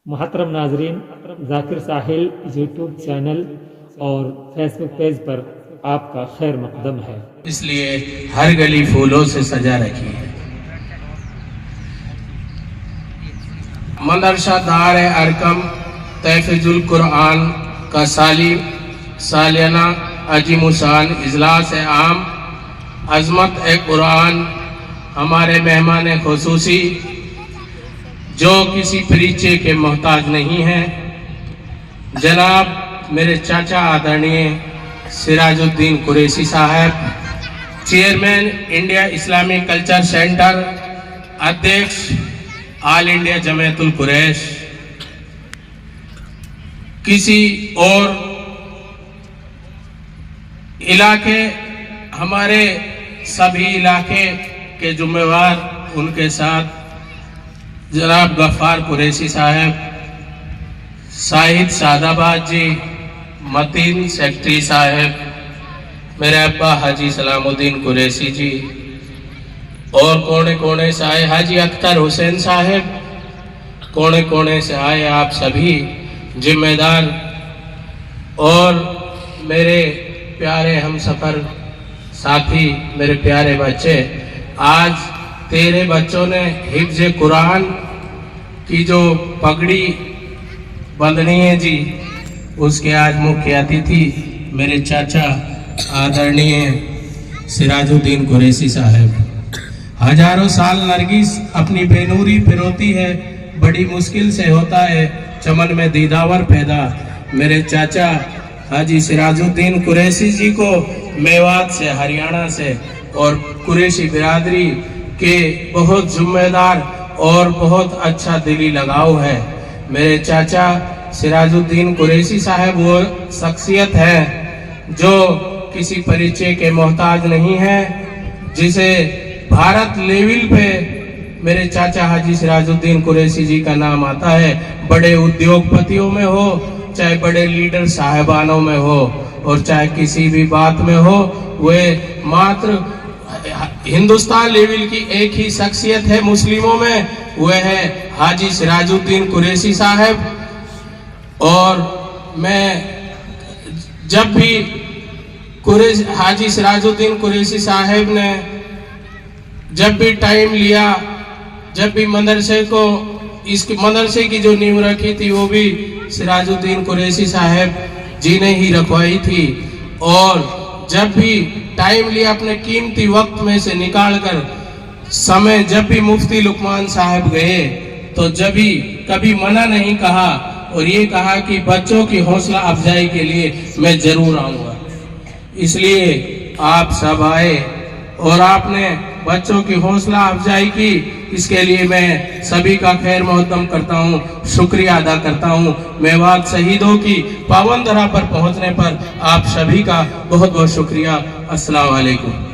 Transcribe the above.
मोहतरम नाजरीन, जाकिर साहिल YouTube channel और फेसबुक पेज पर आपका खैर मकदम है। इसलिए हर गली फूलों से सजा रखी है। मदरसा दार अरकम तहफ़ीजुल कुरान का सालियाना अजीमुशान इजलास आम अजमत कुरान हमारे मेहमान खुसूसी जो किसी परिचय के मोहताज नहीं हैं, जनाब मेरे चाचा आदरणीय सिराजुद्दीन कुरैशी साहब, chairman India Islamic culture centre, अध्यक्ष ऑल इंडिया जमायतुल कुरैश, किसी और इलाके हमारे सभी इलाके के जुम्मेवार, उनके साथ जनाब गफ्फार कुरैशी साहब, शाहिद सादाबाद जी, मतीन सेक्रेटरी साहब, मेरे अब्बा हाजी सलामुद्दीन कुरैशी जी, और कोने कोने से आए हाजी अख्तर हुसैन साहब, कोने कोने से आए आप सभी जिम्मेदार और मेरे प्यारे हमसफर साथी, मेरे प्यारे बच्चे, आज तेरे बच्चों ने हिफ्ज़ कुरान की जो पगड़ी बंधनी है जी, उसके आज मुख्य अतिथि मेरे चाचा आदरणीय सिराजुद्दीन कुरैशी साहब। हजारों साल नरगिस अपनी बेनूरी पिरोती है, बड़ी मुश्किल से होता है चमन में दीदावर पैदा। मेरे चाचा हाजी सिराजुद्दीन कुरैशी जी को मेवात से, हरियाणा से और कुरैशी बिरादरी के बहुत जिम्मेदार और बहुत अच्छा दिली लगाव है। मेरे चाचा सिराजुद्दीन कुरैशी साहब वो शख्सियत है जो किसी परिचय के मोहताज नहीं है, जिसे भारत लेवल पे मेरे चाचा हाजी सिराजुद्दीन कुरैशी जी का नाम आता है। बड़े उद्योगपतियों में हो, चाहे बड़े लीडर साहिबानों में हो, और चाहे किसी भी बात में हो, वे मात्र हिंदुस्तान लेवल की एक ही शख्सियत है मुस्लिमों में, वह है हाजी सिराजुद्दीन कुरैशी साहब। और मैं जब भी हाजी सिराजुद्दीन कुरैशी साहब ने जब भी टाइम लिया, जब भी मदरसे को, इस मदरसे की जो नींव रखी थी वो भी सिराजुद्दीन कुरैशी साहब जी ने ही रखवाई थी, और जब भी टाइम लिया अपने कीमती वक्त में से निकाल कर समय, जब भी मुफ्ती लुकमान साहब गए तो जब भी कभी मना नहीं कहा, और ये कहा कि बच्चों की हौसला अफजाई के लिए मैं जरूर आऊंगा। इसलिए आप सब आए और आपने बच्चों की हौसला अफजाई की, इसके लिए मैं सभी का खैर मुक़द्दम करता हूँ, शुक्रिया अदा करता हूँ। मेवात शहीदों की पावन धरा पर पहुँचने पर आप सभी का बहुत बहुत शुक्रिया। अस्सलाम वालेकुम।